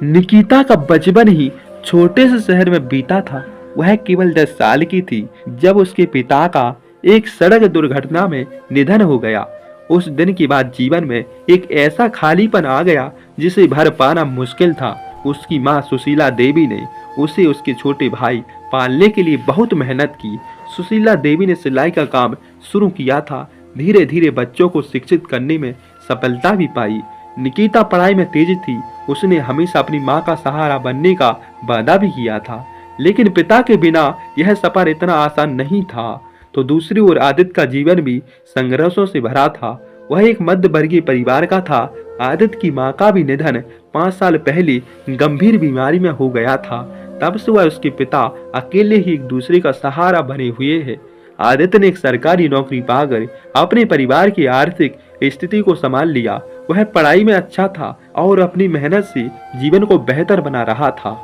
निकिता का बचपन ही छोटे से शहर में बीता था। वह केवल 10 साल की थी जब उसके पिता का एक सड़क दुर्घटना में निधन हो गया। उस दिन के बाद जीवन में एक ऐसा खालीपन आ गया जिसे भर पाना मुश्किल था। उसकी माँ सुशीला देवी ने उसे उसके छोटे भाई पालने के लिए बहुत मेहनत की। सुशीला देवी ने सिलाई का काम शुरू किया था। धीरे धीरे बच्चों को शिक्षित करने में सफलता भी पाई। निकिता पढ़ाई में तेज थी। उसने हमेशा अपनी माँ का सहारा बनने का वादा भी किया था, लेकिन पिता के बिना यह सफर इतना आसान नहीं था। तो दूसरी ओर आदित्य का जीवन भी संघर्षों से भरा था। वह एक मध्य वर्गीय परिवार का था। आदित्य की माँ का भी निधन 5 साल पहले गंभीर बीमारी में हो गया था। तब से वह उसके पिता अकेले ही एक दूसरे का सहारा बने हुए हैं। आदित्य ने एक सरकारी नौकरी पाकर अपने परिवार की आर्थिक स्थिति को संभाल लिया। वह पढ़ाई में अच्छा था और अपनी मेहनत से जीवन को बेहतर बना रहा था।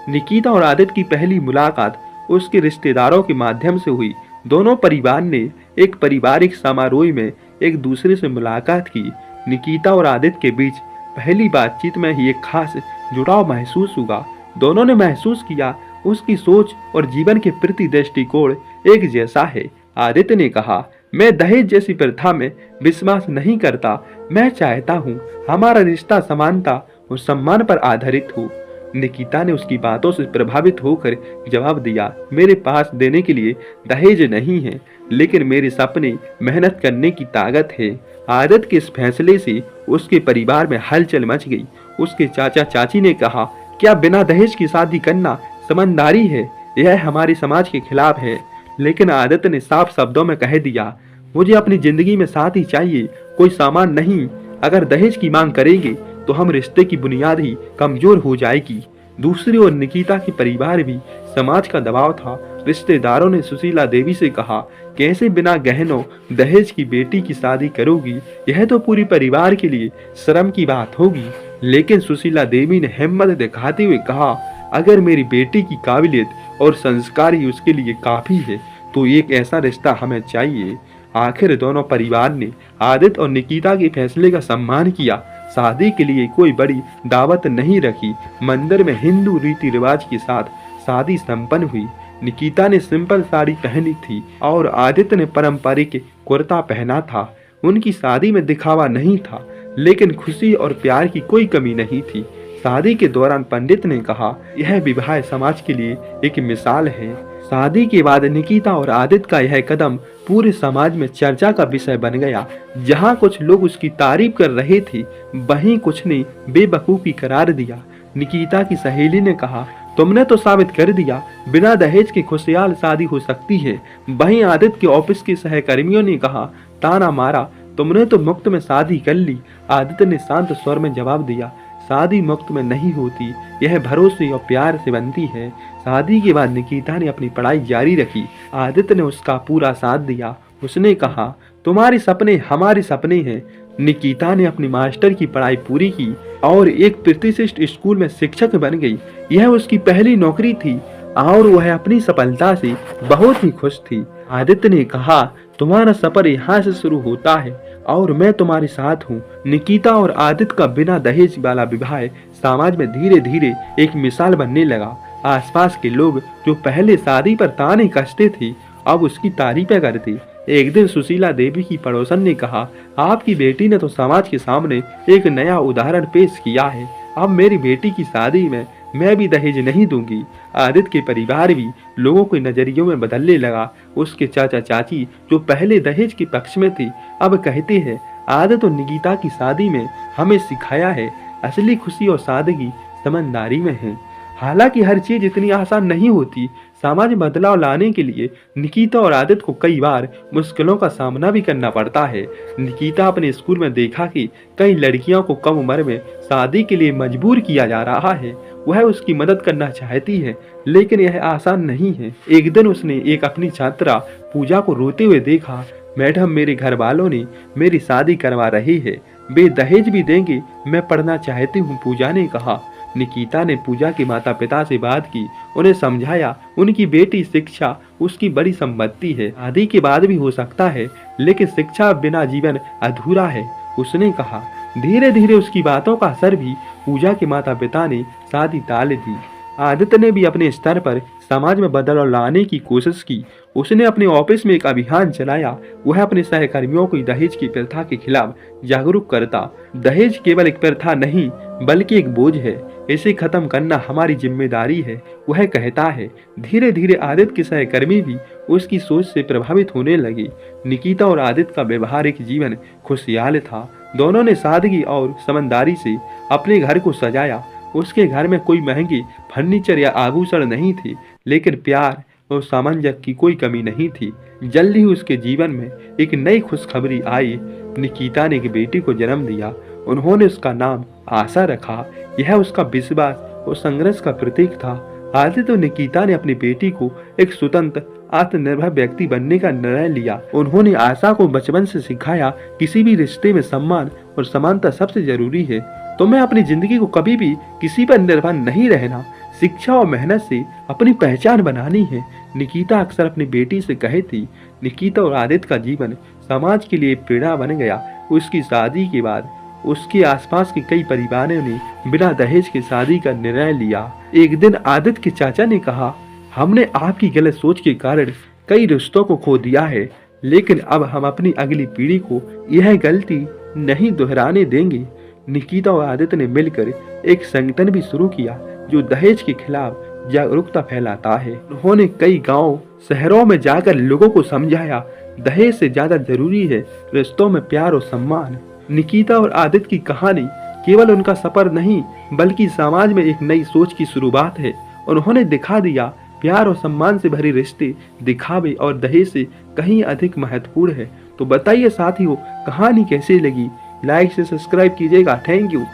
निकिता और आदित्य की पहली मुलाकात उसके रिश्तेदारों के माध्यम से हुई। दोनों परिवार ने एक पारिवारिक समारोह में एक दूसरे से मुलाकात की। निकिता और आदित्य के बीच पहली बातचीत में ही एक खास जुड़ाव महसूस हुआ। दोनों ने महसूस किया उसकी सोच और जीवन के प्रति दृष्टिकोण एक जैसा है। आदित्य ने कहा, मैं दहेज जैसी प्रथा में विश्वास नहीं करता। मैं चाहता हूँ हमारा रिश्ता समानता और सम्मान पर आधारित हो। निकिता ने उसकी बातों से प्रभावित होकर जवाब दिया, मेरे पास देने के लिए दहेज नहीं है, लेकिन मेरे सपने मेहनत करने की ताकत है। आदित्य के इस फैसले से उसके परिवार में हलचल मच गई। उसके चाचा चाची ने कहा, क्या बिना दहेज की शादी करना समझदारी है? यह हमारे समाज के खिलाफ है। लेकिन आदित्य ने साफ शब्दों में कह दिया, मुझे अपनी जिंदगी में साथी चाहिए, कोई सामान नहीं। अगर दहेज की मांग करेंगे तो हम रिश्ते की बुनियाद ही कमजोर हो जाएगी। दूसरी ओर निकिता के परिवार भी समाज का दबाव था। रिश्तेदारों ने सुशीला देवी से कहा, कैसे बिना गहनों दहेज की बेटी की शादी करोगी? यह तो पूरी परिवार के लिए शर्म की बात होगी। लेकिन सुशीला देवी ने हिम्मत दिखाते हुए कहा, अगर मेरी बेटी की काबिलियत और संस्कार ही उसके लिए काफी है तो एक ऐसा रिश्ता हमें चाहिए। आखिर दोनों परिवार ने आदित्य और निकिता के फैसले का सम्मान किया। शादी के लिए कोई बड़ी दावत नहीं रखी। मंदिर में हिंदू रीति रिवाज के साथ शादी संपन्न हुई। निकिता ने सिंपल साड़ी पहनी थी और आदित्य ने पारंपरिक कुर्ता पहना था। उनकी शादी में दिखावा नहीं था, लेकिन खुशी और प्यार की कोई कमी नहीं थी। शादी के दौरान पंडित ने कहा, यह विवाह समाज के लिए एक मिसाल है। शादी के बाद निकिता और आदित्य का यह कदम पूरे समाज में चर्चा का विषय बन गया। जहां कुछ लोग उसकी तारीफ कर रहे थे, वहीं कुछ ने बेवकूफी करार दिया। निकिता की सहेली ने कहा, तुमने तो साबित कर दिया बिना दहेज के खुशहाल शादी हो सकती है। वहीं आदित्य के ऑफिस के सहकर्मियों ने कहा, ताना मारा, तुमने तो मुफ्त में शादी कर ली। आदित्य ने शांत स्वर में जवाब दिया, शादी मुफ्त में नहीं होती, यह भरोसे और प्यार से बनती है। शादी के बाद निकिता ने अपनी पढ़ाई जारी रखी। आदित्य ने उसका पूरा साथ दिया। उसने कहा, तुम्हारे सपने हमारे सपने हैं। निकिता ने अपनी मास्टर की पढ़ाई पूरी की और एक प्रतिष्ठित स्कूल में शिक्षक बन गई। यह उसकी पहली नौकरी थी और वह अपनी सफलता से बहुत ही खुश थी। आदित्य ने कहा, तुम्हारा सफर यहाँ से शुरू होता है और मैं तुम्हारे साथ हूँ। निकिता और आदित्य का बिना दहेज वाला विवाह समाज में धीरे धीरे एक मिसाल बनने लगा। आसपास के लोग जो पहले शादी पर ताने कसते थे, अब उसकी तारीफें करते। एक दिन सुशीला देवी की पड़ोसन ने कहा, आपकी बेटी ने तो समाज के सामने एक नया उदाहरण पेश किया है। अब मेरी बेटी की शादी में मैं भी दहेज नहीं दूंगी। आदित्य के परिवार भी लोगों के नजरियों में बदलने लगा। उसके चाचा चाची जो पहले दहेज के पक्ष में थे, अब कहते हैं, आदित्य और निकिता की शादी में हमें सिखाया है असली खुशी और सादगी समझदारी में है। हालांकि हर चीज इतनी आसान नहीं होती। समाज में बदलाव लाने के लिए निकिता और आदित्य को कई बार मुश्किलों का सामना भी करना पड़ता है। निकिता अपने स्कूल में देखा कि कई लड़कियों को कम उम्र में शादी के लिए मजबूर किया जा रहा है। वह उसकी मदद करना चाहती है, लेकिन यह आसान नहीं है। एक दिन उसने एक अपनी छात्रा पूजा को रोते हुए देखा, मैडम, मेरे घर वालों ने मेरी शादी करवा रही है, वे दहेज भी देंगे, मैं पढ़ना चाहती हूँ, पूजा ने कहा। निकिता ने पूजा के माता पिता से बात की, उन्हें समझाया उनकी बेटी शिक्षा उसकी बड़ी संपत्ति है। शादी के बाद भी हो सकता है, लेकिन शिक्षा बिना जीवन अधूरा है। उसने कहा, धीरे धीरे उसकी बातों का असर भी पूजा के माता पिता ने शादी टाल दी। आदित्य ने भी अपने स्तर पर समाज में बदलाव लाने की कोशिश की। उसने अपने ऑफिस में एक अभियान चलाया। वह अपने सहकर्मियों को दहेज की प्रथा के खिलाफ जागरूक करता। दहेज केवल एक प्रथा नहीं बल्कि एक बोझ है, इसे खत्म करना हमारी जिम्मेदारी है, वह कहता है। धीरे धीरे आदित्य के सहकर्मी भी उसकी सोच से प्रभावित होने लगे। निकिता और आदित्य का व्यवहारिक जीवन खुशहाल था। दोनों ने सादगी और समझदारी से अपने घर को सजाया। उसके घर में कोई महंगे फर्नीचर या आभूषण नहीं थे, लेकिन प्यार और सामंजस्य की कोई कमी नहीं थी। जल्द ही उसके जीवन में एक नई खुशखबरी आई। निकिता ने एक बेटी को जन्म दिया। उन्होंने उसका नाम आशा रखा। यह उसका विश्वास और संघर्ष का प्रतीक था। आदित्य और निकिता ने अपनी बेटी को एक स्वतंत्र आत्मनिर्भर व्यक्ति बनने का निर्णय लिया। उन्होंने आशा को बचपन से सिखाया, किसी भी रिश्ते में सम्मान और समानता सबसे जरूरी है। तुम्हें अपनी जिंदगी को कभी भी किसी पर निर्भर नहीं रहना, शिक्षा और मेहनत से अपनी पहचान बनानी है, निकिता अक्सर अपनी बेटी से कहती। निकिता और आदित्य का जीवन समाज के लिए प्रेरणा बन गया। उसकी शादी के बाद उसके आसपास के कई परिवारों ने बिना दहेज के शादी का निर्णय लिया। एक दिन आदित्य के चाचा ने कहा, हमने आपकी गलत सोच के कारण कई रिश्तों को खो दिया है, लेकिन अब हम अपनी अगली पीढ़ी को यह गलती नहीं दोहराने देंगे। निकिता और आदित्य ने मिलकर एक संगठन भी शुरू किया जो दहेज के खिलाफ जागरूकता फैलाता है। उन्होंने कई गांव शहरों में जाकर लोगों को समझाया, दहेज से ज्यादा जरूरी है रिश्तों में प्यार और सम्मान। निकिता और आदित्य की कहानी केवल उनका सफर नहीं बल्कि समाज में एक नई सोच की शुरुआत है। उन्होंने दिखा दिया, प्यार और सम्मान से भरे रिश्ते दिखावे और दहेज से कहीं अधिक महत्वपूर्ण है। तो बताइए साथियों, कहानी कैसी लगी? लाइक से सब्सक्राइब कीजिएगा। Thank you.